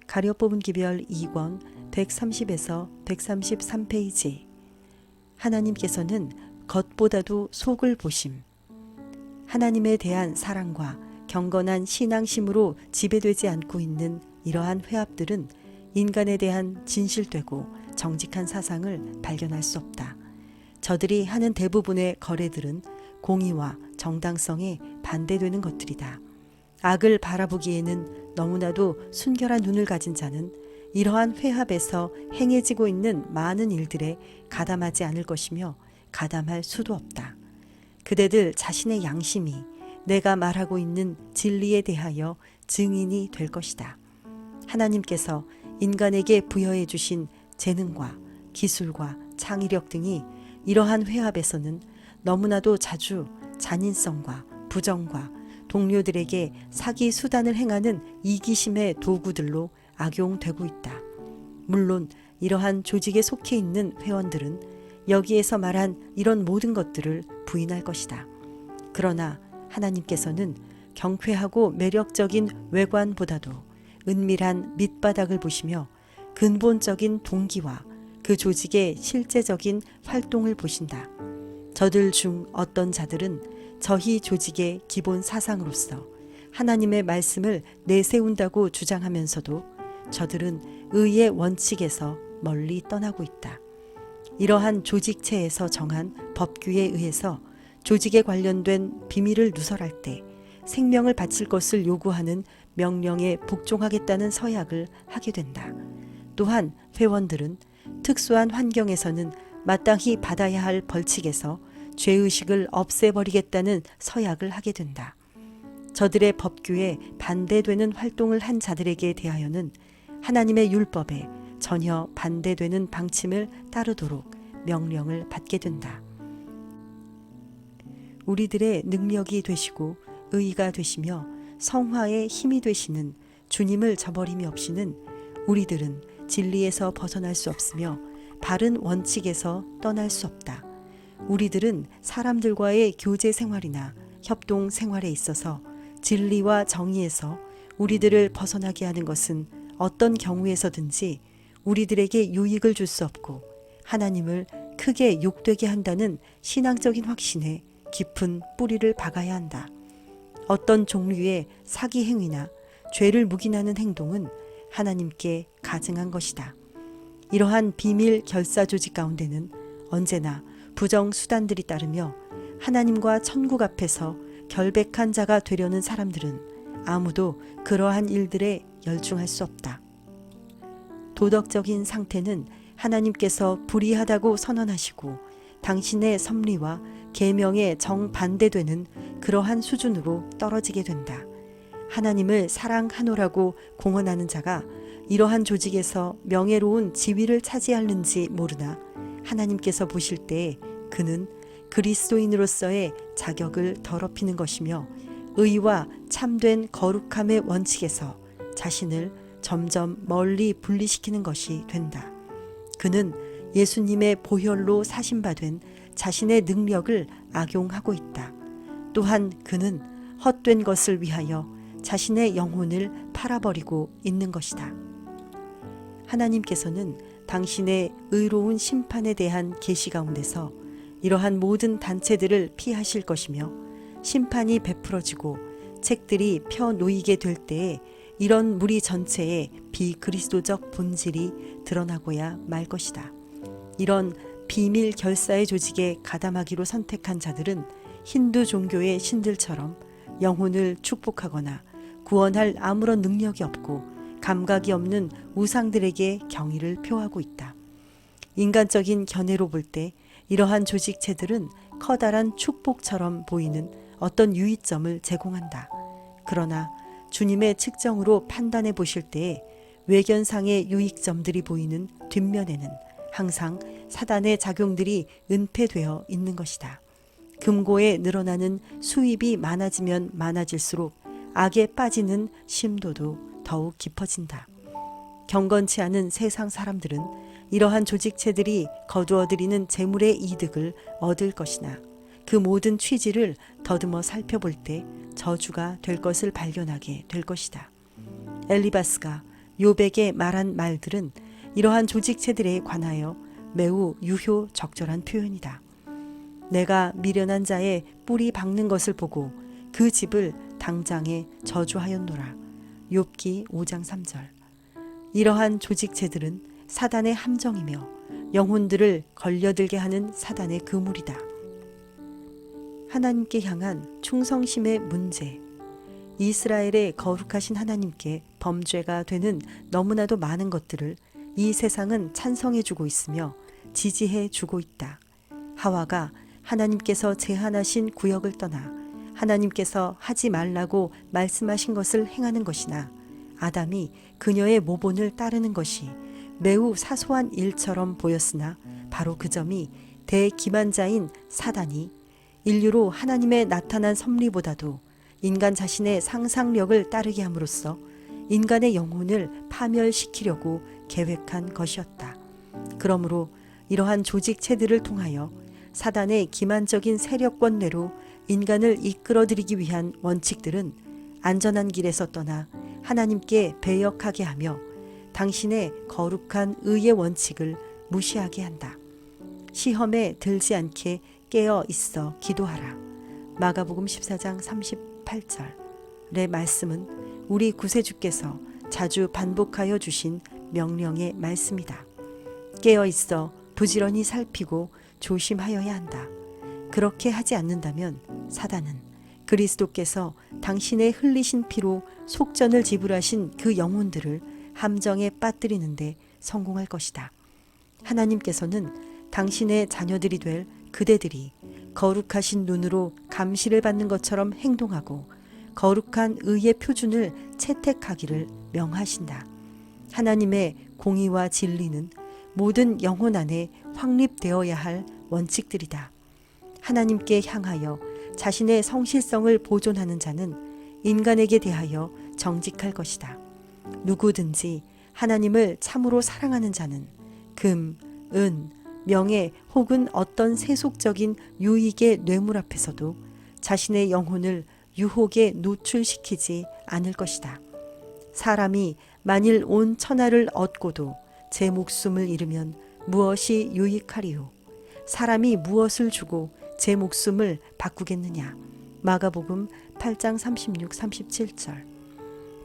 가려 뽑은 기별 2권 130에서 133페이지. 하나님께서는 겉보다도 속을 보심. 하나님에 대한 사랑과 경건한 신앙심으로 지배되지 않고 있는 이러한 회합들은 인간에 대한 진실되고 정직한 사상을 발견할 수 없다. 저들이 하는 대부분의 거래들은 공의와 정당성에 반대되는 것들이다. 악을 바라보기에는 너무나도 순결한 눈을 가진 자는 이러한 회합에서 행해지고 있는 많은 일들에 가담하지 않을 것이며 가담할 수도 없다. 그대들 자신의 양심이 내가 말하고 있는 진리에 대하여 증인이 될 것이다. 하나님께서 인간에게 부여해 주신 재능과 기술과 창의력 등이 이러한 회합에서는 너무나도 자주 잔인성과 부정과 동료들에게 사기 수단을 행하는 이기심의 도구들로 악용되고 있다. 물론 이러한 조직에 속해 있는 회원들은 여기에서 말한 이런 모든 것들을 부인할 것이다. 그러나 하나님께서는 경쾌하고 매력적인 외관보다도 은밀한 밑바닥을 보시며 근본적인 동기와 그 조직의 실제적인 활동을 보신다. 저들 중 어떤 자들은 저희 조직의 기본 사상으로서 하나님의 말씀을 내세운다고 주장하면서도 저들은 의의 원칙에서 멀리 떠나고 있다. 이러한 조직체에서 정한 법규에 의해서 조직에 관련된 비밀을 누설할 때 생명을 바칠 것을 요구하는 명령에 복종하겠다는 서약을 하게 된다. 또한 회원들은 특수한 환경에서는 마땅히 받아야 할 벌칙에서 죄의식을 없애버리겠다는 서약을 하게 된다. 저들의 법규에 반대되는 활동을 한 자들에게 대하여는 하나님의 율법에 전혀 반대되는 방침을 따르도록 명령을 받게 된다. 우리들의 능력이 되시고 의가 되시며 성화의 힘이 되시는 주님을 저버림이 없이는 우리들은 진리에서 벗어날 수 없으며 바른 원칙에서 떠날 수 없다. 우리들은 사람들과의 교제 생활이나 협동 생활에 있어서 진리와 정의에서 우리들을 벗어나게 하는 것은 어떤 경우에서든지 우리들에게 유익을 줄 수 없고 하나님을 크게 욕되게 한다는 신앙적인 확신에 깊은 뿌리를 박아야 한다. 어떤 종류의 사기 행위나 죄를 묵인하는 행동은 하나님께 가증한 것이다. 이러한 비밀 결사 조직 가운데는 언제나 부정 수단들이 따르며 하나님과 천국 앞에서 결백한 자가 되려는 사람들은 아무도 그러한 일들에 열중할 수 없다. 도덕적인 상태는 하나님께서 불의하다고 선언하시고 당신의 섭리와 계명에 정반대되는 그러한 수준으로 떨어지게 된다. 하나님을 사랑하노라고 공언하는 자가 이러한 조직에서 명예로운 지위를 차지하는지 모르나 하나님께서 보실 때에 그는 그리스도인으로서의 자격을 더럽히는 것이며 의와 참된 거룩함의 원칙에서 자신을 점점 멀리 분리시키는 것이 된다. 그는 예수님의 보혈로 사신받은 자신의 능력을 악용하고 있다. 또한 그는 헛된 것을 위하여 자신의 영혼을 팔아버리고 있는 것이다. 하나님께서는 당신의 의로운 심판에 대한 계시 가운데서 이러한 모든 단체들을 피하실 것이며 심판이 베풀어지고 책들이 펴놓이게 될 때에 이런 무리 전체의 비그리스도적 본질이 드러나고야 말 것이다. 이런 비밀 결사의 조직에 가담하기로 선택한 자들은 힌두 종교의 신들처럼 영혼을 축복하거나 구원할 아무런 능력이 없고 감각이 없는 우상들에게 경의를 표하고 있다. 인간적인 견해로 볼 때 이러한 조직체들은 커다란 축복처럼 보이는 어떤 유의점을 제공한다. 그러나 주님의 측정으로 판단해 보실 때에 외견상의 유익점들이 보이는 뒷면에는 항상 사단의 작용들이 은폐되어 있는 것이다. 금고에 늘어나는 수입이 많아지면 많아질수록 악에 빠지는 심도도 더욱 깊어진다. 경건치 않은 세상 사람들은 이러한 조직체들이 거두어들이는 재물의 이득을 얻을 것이나 그 모든 취지를 더듬어 살펴볼 때 저주가 될 것을 발견하게 될 것이다. 엘리바스가 욥에게 말한 말들은 이러한 조직체들에 관하여 매우 유효적절한 표현이다. 내가 미련한 자의 뿌리 박는 것을 보고 그 집을 당장에 저주하였노라. 욥기 5장 3절. 이러한 조직체들은 사단의 함정이며 영혼들을 걸려들게 하는 사단의 그물이다. 하나님께 향한 충성심의 문제. 이스라엘의 거룩하신 하나님께 범죄가 되는 너무나도 많은 것들을 이 세상은 찬성해주고 있으며 지지해주고 있다. 하와가 하나님께서 제한하신 구역을 떠나 하나님께서 하지 말라고 말씀하신 것을 행하는 것이나 아담이 그녀의 모본을 따르는 것이 매우 사소한 일처럼 보였으나 바로 그 점이 대기만자인 사단이 인류로 하나님의 나타난 섭리보다도 인간 자신의 상상력을 따르게 함으로써 인간의 영혼을 파멸시키려고 계획한 것이었다. 그러므로 이러한 조직체들을 통하여 사단의 기만적인 세력권 내로 인간을 이끌어들이기 위한 원칙들은 안전한 길에서 떠나 하나님께 배역하게 하며 당신의 거룩한 의의 원칙을 무시하게 한다. 시험에 들지 않게 깨어 있어 기도하라. 마가복음 14장 38절의 말씀은 우리 구세주께서 자주 반복하여 주신 명령의 말씀이다. 깨어 있어 부지런히 살피고 조심하여야 한다. 그렇게 하지 않는다면 사단은 그리스도께서 당신의 흘리신 피로 속전을 지불하신 그 영혼들을 함정에 빠뜨리는데 성공할 것이다. 하나님께서는 당신의 자녀들이 될 그대들이 거룩하신 눈으로 감시를 받는 것처럼 행동하고 거룩한 의의 표준을 채택하기를 명하신다. 하나님의 공의와 진리는 모든 영혼 안에 확립되어야 할 원칙들이다. 하나님께 향하여 자신의 성실성을 보존하는 자는 인간에게 대하여 정직할 것이다. 누구든지 하나님을 참으로 사랑하는 자는 금, 은, 명예 혹은 어떤 세속적인 유익의 뇌물 앞에서도 자신의 영혼을 유혹에 노출시키지 않을 것이다. 사람이 만일 온 천하를 얻고도 제 목숨을 잃으면 무엇이 유익하리요? 사람이 무엇을 주고 제 목숨을 바꾸겠느냐? 마가복음 8장 36, 37절.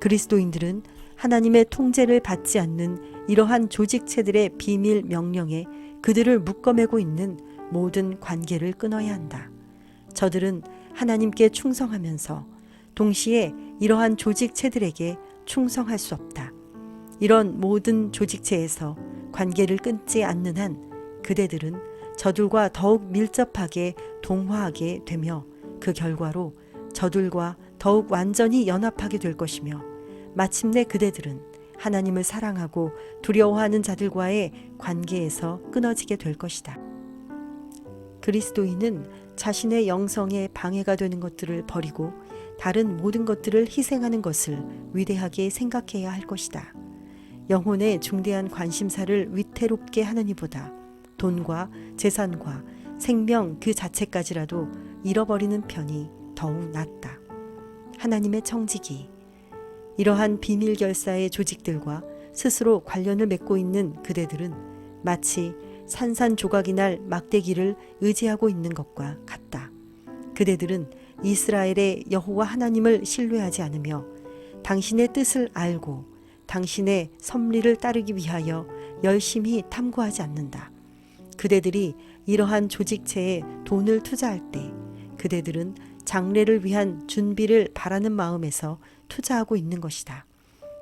그리스도인들은 하나님의 통제를 받지 않는 이러한 조직체들의 비밀 명령에 그들을 묶어매고 있는 모든 관계를 끊어야 한다. 저들은 하나님께 충성하면서 동시에 이러한 조직체들에게 충성할 수 없다. 이런 모든 조직체에서 관계를 끊지 않는 한 그대들은 저들과 더욱 밀접하게 동화하게 되며 그 결과로 저들과 더욱 완전히 연합하게 될 것이며 마침내 그대들은 하나님을 사랑하고 두려워하는 자들과의 관계에서 끊어지게 될 것이다. 그리스도인은 자신의 영성에 방해가 되는 것들을 버리고 다른 모든 것들을 희생하는 것을 위대하게 생각해야 할 것이다. 영혼의 중대한 관심사를 위태롭게 하는 이보다 돈과 재산과 생명 그 자체까지라도 잃어버리는 편이 더욱 낫다. 하나님의 청지기. 이러한 비밀 결사의 조직들과 스스로 관련을 맺고 있는 그대들은 마치 산산조각이 날 막대기를 의지하고 있는 것과 같다. 그대들은 이스라엘의 여호와 하나님을 신뢰하지 않으며 당신의 뜻을 알고 당신의 섭리를 따르기 위하여 열심히 탐구하지 않는다. 그대들이 이러한 조직체에 돈을 투자할 때 그대들은 장래를 위한 준비를 바라는 마음에서 투자하고 있는 것이다.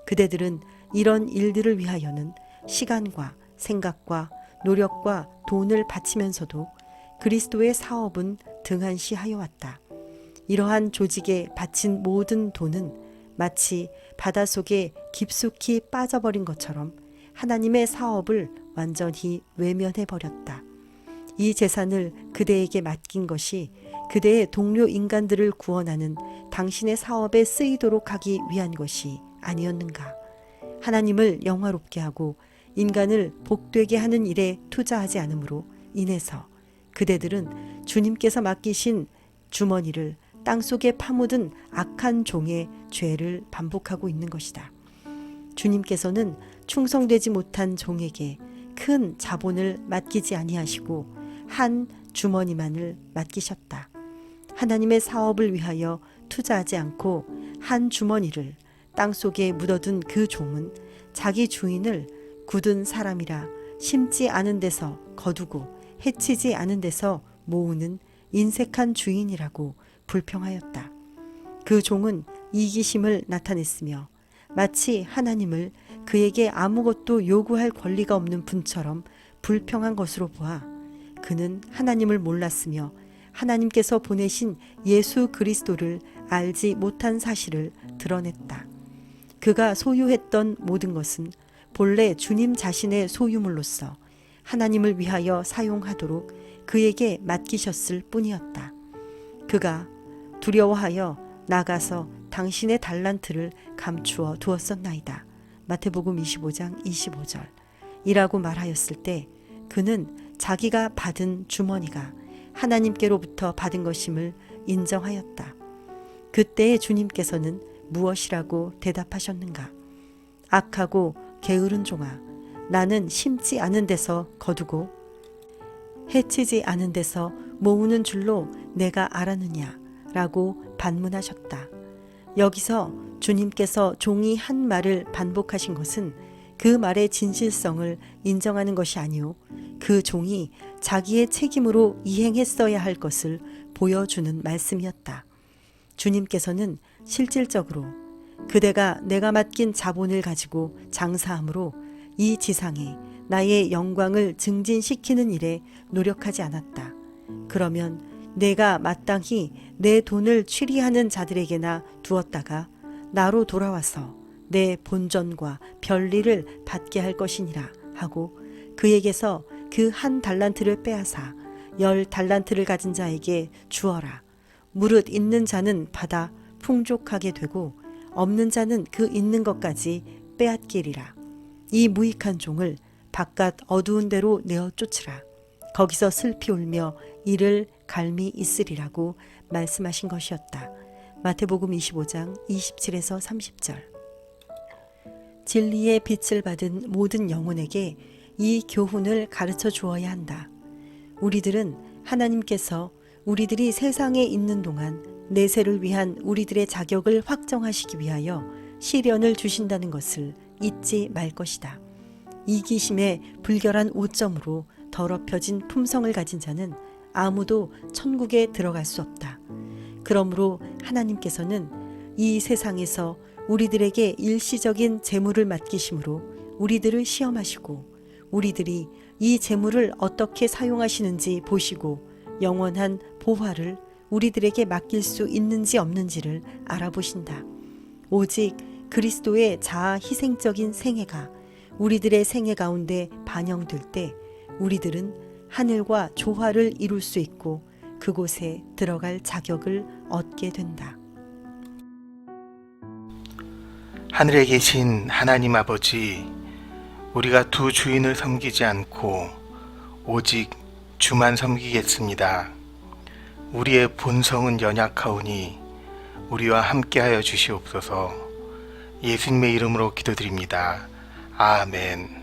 그대들은 이런 일들을 위하여는 시간과 생각과 노력과 돈을 바치면서도 그리스도의 사업은 등한시하여 왔다. 이러한 조직에 바친 모든 돈은 마치 바닷속에 깊숙이 빠져버린 것처럼 하나님의 사업을 완전히 외면해버렸다. 이 재산을 그대에게 맡긴 것이 그대의 동료 인간들을 구원하는 당신의 사업에 쓰이도록 하기 위한 것이 아니었는가? 하나님을 영화롭게 하고 인간을 복되게 하는 일에 투자하지 않으므로 인해서 그대들은 주님께서 맡기신 주머니를 땅속에 파묻은 악한 종의 죄를 반복하고 있는 것이다. 주님께서는 충성되지 못한 종에게 큰 자본을 맡기지 아니하시고 한 주머니만을 맡기셨다. 하나님의 사업을 위하여 투자하지 않고 한 주머니를 땅속에 묻어둔 그 종은 자기 주인을 굳은 사람이라 심지 않은 데서 거두고 해치지 않은 데서 모으는 인색한 주인이라고 불평하였다. 그 종은 이기심을 나타냈으며 마치 하나님을 그에게 아무것도 요구할 권리가 없는 분처럼 불평한 것으로 보아 그는 하나님을 몰랐으며 하나님께서 보내신 예수 그리스도를 알지 못한 사실을 드러냈다. 그가 소유했던 모든 것은 본래 주님 자신의 소유물로서 하나님을 위하여 사용하도록 그에게 맡기셨을 뿐이었다. 그가 두려워하여 나가서 당신의 달란트를 감추어 두었었나이다. 마태복음 25장 25절 이라고 말하였을 때 그는 자기가 받은 주머니가 하나님께로부터 받은 것임을 인정하였다. 그때의 주님께서는 무엇이라고 대답하셨는가? 악하고 게으른 종아, 나는 심지 않은 데서 거두고 해치지 않은 데서 모으는 줄로 내가 알았느냐? 라고 반문하셨다. 여기서 주님께서 종이 한 말을 반복하신 것은 그 말의 진실성을 인정하는 것이 아니오 그 종이 자기의 책임으로 이행했어야 할 것을 보여주는 말씀이었다. 주님께서는 실질적으로 그대가 내가 맡긴 자본을 가지고 장사함으로 이 지상에 나의 영광을 증진시키는 일에 노력하지 않았다. 그러면 내가 마땅히 내 돈을 취리하는 자들에게나 두었다가 나로 돌아와서 내 본전과 별리를 받게 할 것이니라 하고 그에게서 그 한 달란트를 빼앗아 10달란트를 가진 자에게 주어라. 무릇 있는 자는 받아 풍족하게 되고 없는 자는 그 있는 것까지 빼앗기리라. 이 무익한 종을 바깥 어두운 데로 내어 쫓으라. 거기서 슬피 울며 이를 갈미 있으리라고 말씀하신 것이었다. 마태복음 25장 27에서 30절. 진리의 빛을 받은 모든 영혼에게 이 교훈을 가르쳐 주어야 한다. 우리들은 하나님께서 우리들이 세상에 있는 동안 내세를 위한 우리들의 자격을 확정하시기 위하여 시련을 주신다는 것을 잊지 말 것이다. 이기심의 불결한 오점으로 더럽혀진 품성을 가진 자는 아무도 천국에 들어갈 수 없다. 그러므로 하나님께서는 이 세상에서 우리들에게 일시적인 재물을 맡기심으로 우리들을 시험하시고 우리들이 이 재물을 어떻게 사용하시는지 보시고 영원한 보화를 우리들에게 맡길 수 있는지 없는지를 알아보신다. 오직 그리스도의 자아 희생적인 생애가 우리들의 생애 가운데 반영될 때 우리들은 하늘과 조화를 이룰 수 있고 그곳에 들어갈 자격을 얻게 된다. 하늘에 계신 하나님 아버지, 우리가 두 주인을 섬기지 않고 오직 주만 섬기겠습니다. 우리의 본성은 연약하오니 우리와 함께하여 주시옵소서. 예수님의 이름으로 기도드립니다. 아멘.